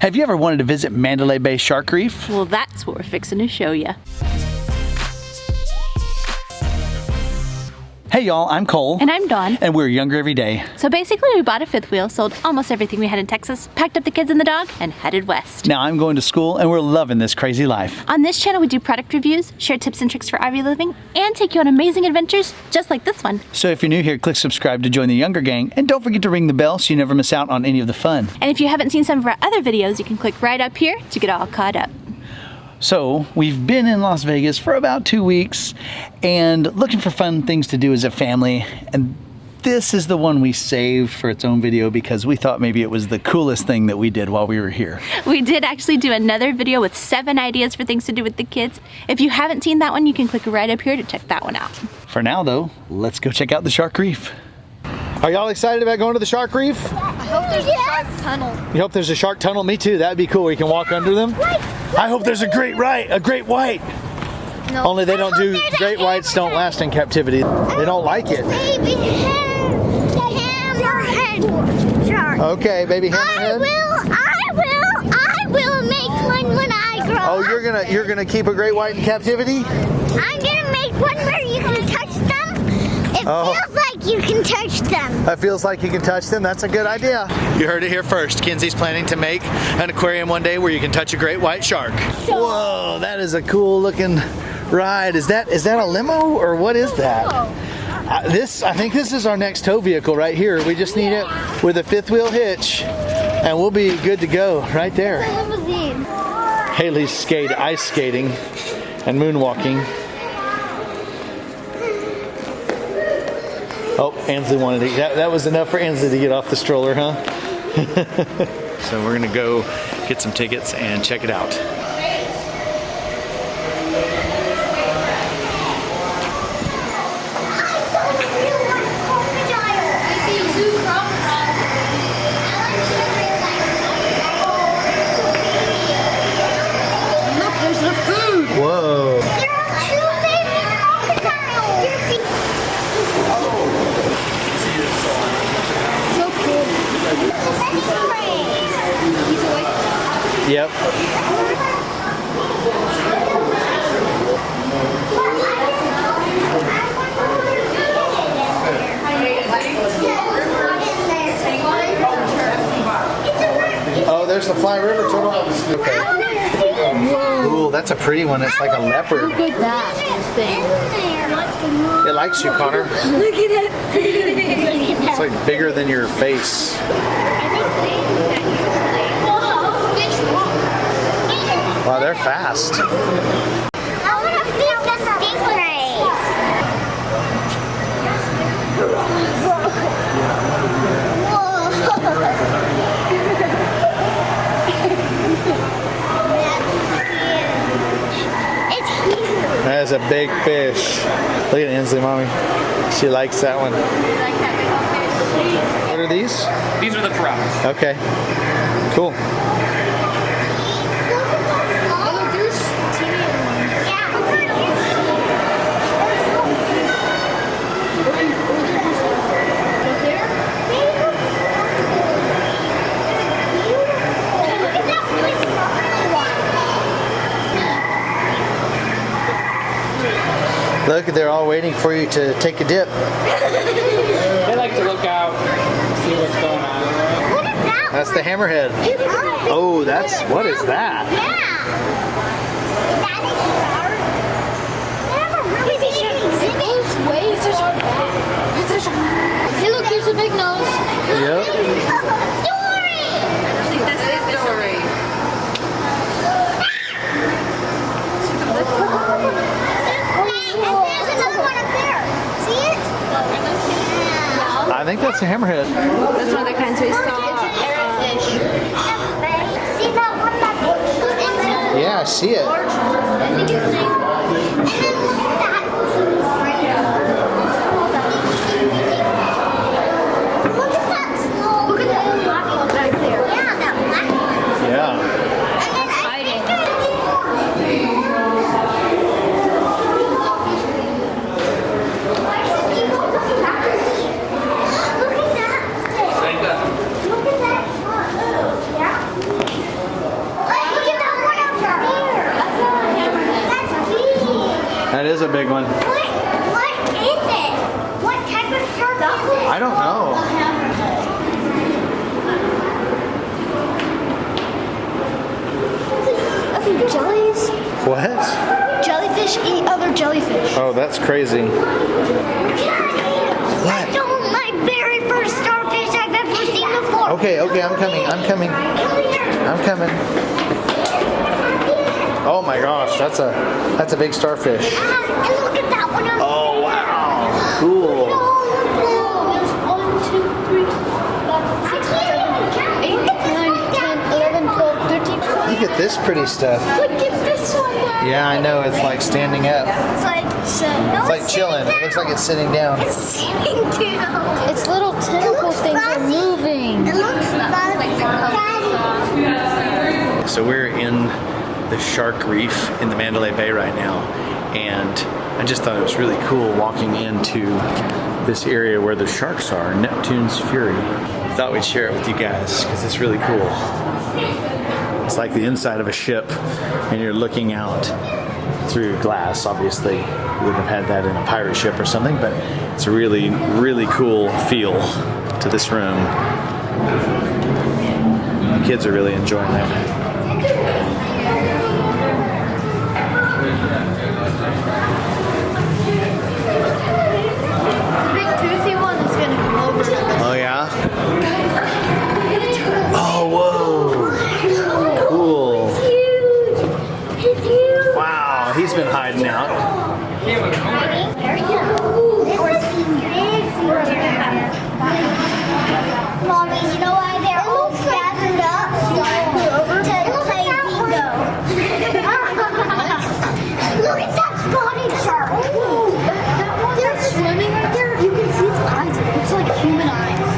Have you ever wanted to visit Mandalay Bay Shark Reef? Well, that's what we're fixing to show you. Hey y'all, I'm Cole. And I'm Dawn. And we're younger every day. So basically we bought a fifth wheel, sold almost everything we had in Texas, packed up the kids and the dog, and headed west. Now I'm going to school and we're loving this crazy life. On this channel we do product reviews, share tips and tricks for RV living, and take you on amazing adventures just like this one. So if you're new here, click subscribe to join the younger gang, and don't forget to ring the bell so you never miss out on any of the fun. And if you haven't seen some of our other videos, you can click right up here to get all caught up. So we've been in Las Vegas for about 2 weeks and looking for fun things to do as a family, and this is the one we saved for its own video because we thought maybe it was the coolest thing that we did while we were here. We did actually do another video with 7 ideas for things to do with the kids. If you haven't seen that one, you can click right up here to check that one out. For now though, let's go check out the Shark Reef. Are y'all excited about going to the Shark Reef? I hope there's a shark tunnel. You hope there's a shark tunnel? Me too, that'd be cool. We can walk under them. I hope there's a great white. No. Only they don't do, great whites don't last in captivity. They don't like it. Baby hammerhead shark. Okay, baby hammerhead. I will make one when I grow up. Oh, you're gonna keep a great white in captivity? I'm gonna make one where you can touch them. It feels like you can touch them. That feels like you can touch them. That's a good idea. You heard it here first. Kinsey's planning to make an aquarium one day where you can touch a great white shark. Whoa, that is a cool looking ride. Is that a limo or what is that? I think this is our next tow vehicle right here. We just need it with a fifth wheel hitch and we'll be good to go right there. Haley's ice skating and moonwalking. Oh, Ansley wanted to, that was enough for Ansley to get off the stroller, huh? So we're gonna go get some tickets and check it out. Look, there's the food. Whoa. There are 2 baby crocodiles. So cool. Yep. Oh, there's the Fly River turtle. Okay. Ooh, that's a pretty one. It's like a leopard. Look at that thing. It likes you, Connor. Look at it. It's like bigger than your face. Wow, they're fast. I want to feed the stingrays. It's huge. That's a big fish. Look at Ansley, mommy. She likes that one. What are these? These are the piranhas. Okay. Cool. Look, they're all waiting for you to take a dip. They like to look out, see what's going on. What is that? That's the hammerhead. Oh, what is that? Yeah. That is hard. They have a really big exhibit. Hey, look, there's a big nose. Yep. Dory! This is Dory. There's another one up there. See it? I think that's a hammerhead. That's one of the kinds we saw. See that one that goes into? Yeah, I see it. And then that. Look at that. Look at that black one back there. Yeah, that black one. Yeah. And then hiding. Look at that. is a big one. What is it? What type of shark is it? I don't know. I think jellies. What? Jellyfish eat other jellyfish. Oh, that's crazy. I saw my very first starfish I've ever seen before. Okay, I'm coming. I'm coming. Oh my gosh, that's a big starfish. And look at that one. Oh wow, cool. There's 1, 2, 3, 4, 5, 6, 7, 8, 9, 10, 11, 12, 13. Look at this pretty stuff. Look at this one. Yeah, I know. It's like standing up. It's like, It's like chilling. It looks like it's sitting down. It's sitting down. Its little tentacle things are moving. It looks fuzzy. So we're in the Shark Reef in the Mandalay Bay right now, and I just thought it was really cool walking into this area where the sharks are, Neptune's Fury. Thought we'd share it with you guys because it's really cool. It's like the inside of a ship, and you're looking out through glass. Obviously, you wouldn't have had that in a pirate ship or something, but it's a really, really cool feel to this room. The kids are really enjoying it. The big toothy one is going to come over. Oh yeah? Oh, whoa. Cool. It's huge. Wow, he's been hiding out. Mommy, you know why they're all gathered up? To play bingo. Look at that spotted shark. They're swimming right there. You can see its eyes. It looks like human eyes.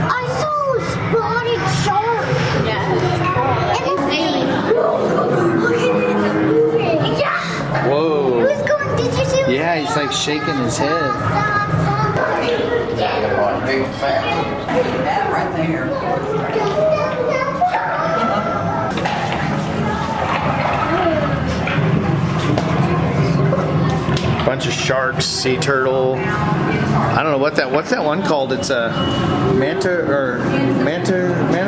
I saw a spotted shark. Yeah. And it's moving. Look at it. It's moving. Yeah. Whoa. It was going, did you see? Yeah, he's like shaking his head. Big fat. That right there. Bunch of sharks, sea turtle. I don't know what's that one called? It's a manta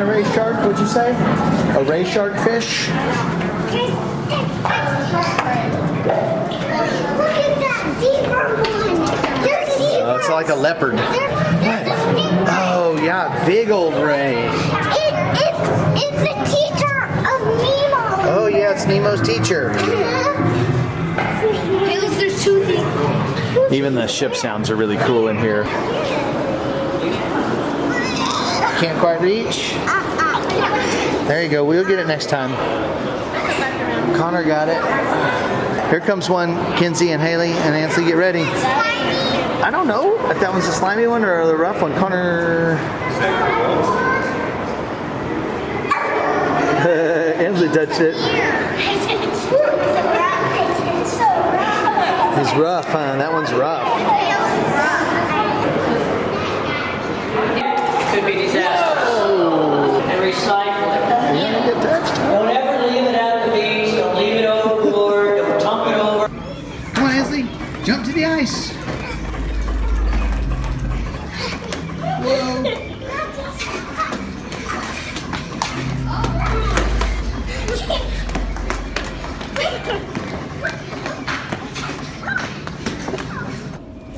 ray shark, would you say? A ray shark fish? Look at that zebra one. There's zebras. It's like a leopard. Oh yeah, big old ray. It's the teacher of Nemo. Oh yeah, it's Nemo's teacher. Hey, look, there's two things. Even the ship sounds are really cool in here. Can't quite reach. There you go. We'll get it next time. Connor got it. Here comes one. Kinsey and Haley and Ansley, get ready. I don't know if that one's the slimy one or the rough one. Connor. Ansley touched it. He's rough, huh? That one's rough. Could be disastrous. And recycle it. You're gonna get touched. Don't ever leave it at the beach. Don't leave it overboard. Don't dump it over. Come on, Ansley. Jump to the ice. Whoa.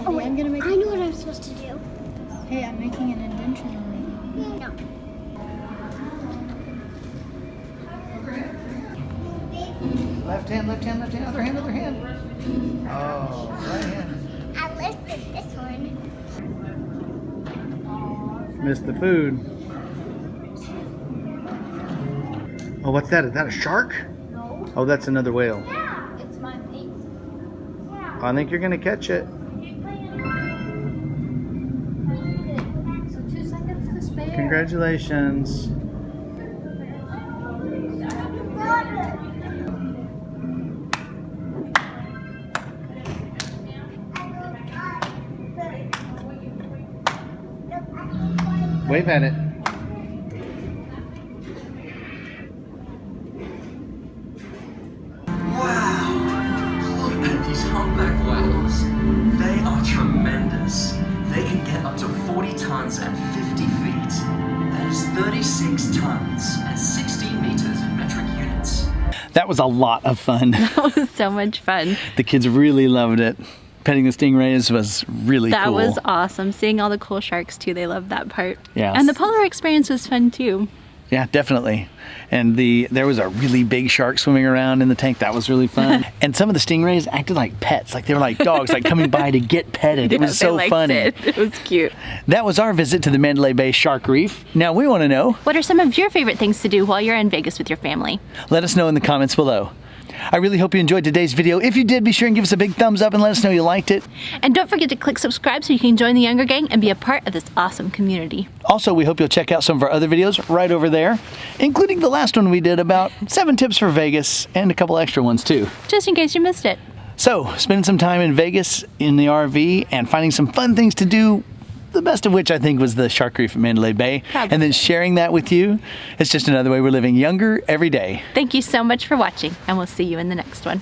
Oh, wait, I know what I'm supposed to do. Hey, I'm making an indentation already. No. Left hand, other hand. Oh, right hand. I lifted this one. Missed the food. Oh, what's that? Is that a shark? No. Oh, that's another whale. Yeah, it's my face. Yeah. I think you're gonna catch it. So 2 seconds to spare. Congratulations. Wave at it. Wow. Look at these humpback whales. They are tremendous. They can get up to 40 tons and 50 feet. That is 36 tons and 16 meters in metric units. That was a lot of fun. That was so much fun. The kids really loved it. Petting the stingrays was really cool. That was awesome. Seeing all the cool sharks too, they loved that part. Yes. And the polar experience was fun too. Yeah, definitely. And there was a really big shark swimming around in the tank. That was really fun. And some of the stingrays acted like pets, like they were like dogs, like coming by to get petted. It was so funny. It was cute. That was our visit to the Mandalay Bay Shark Reef. Now we want to know, what are some of your favorite things to do while you're in Vegas with your family? Let us know in the comments below. I really hope you enjoyed today's video. If you did, be sure and give us a big thumbs up and let us know you liked it. And don't forget to click subscribe so you can join the younger gang and be a part of this awesome community. Also, we hope you'll check out some of our other videos right over there, including the last one we did about 7 tips for Vegas and a couple extra ones too. Just in case you missed it. So, spending some time in Vegas in the RV and finding some fun things to do, the best of which I think was the Shark Reef at Mandalay Bay. Probably. And then sharing that with you. It's just another way we're living younger every day. Thank you so much for watching, and we'll see you in the next one.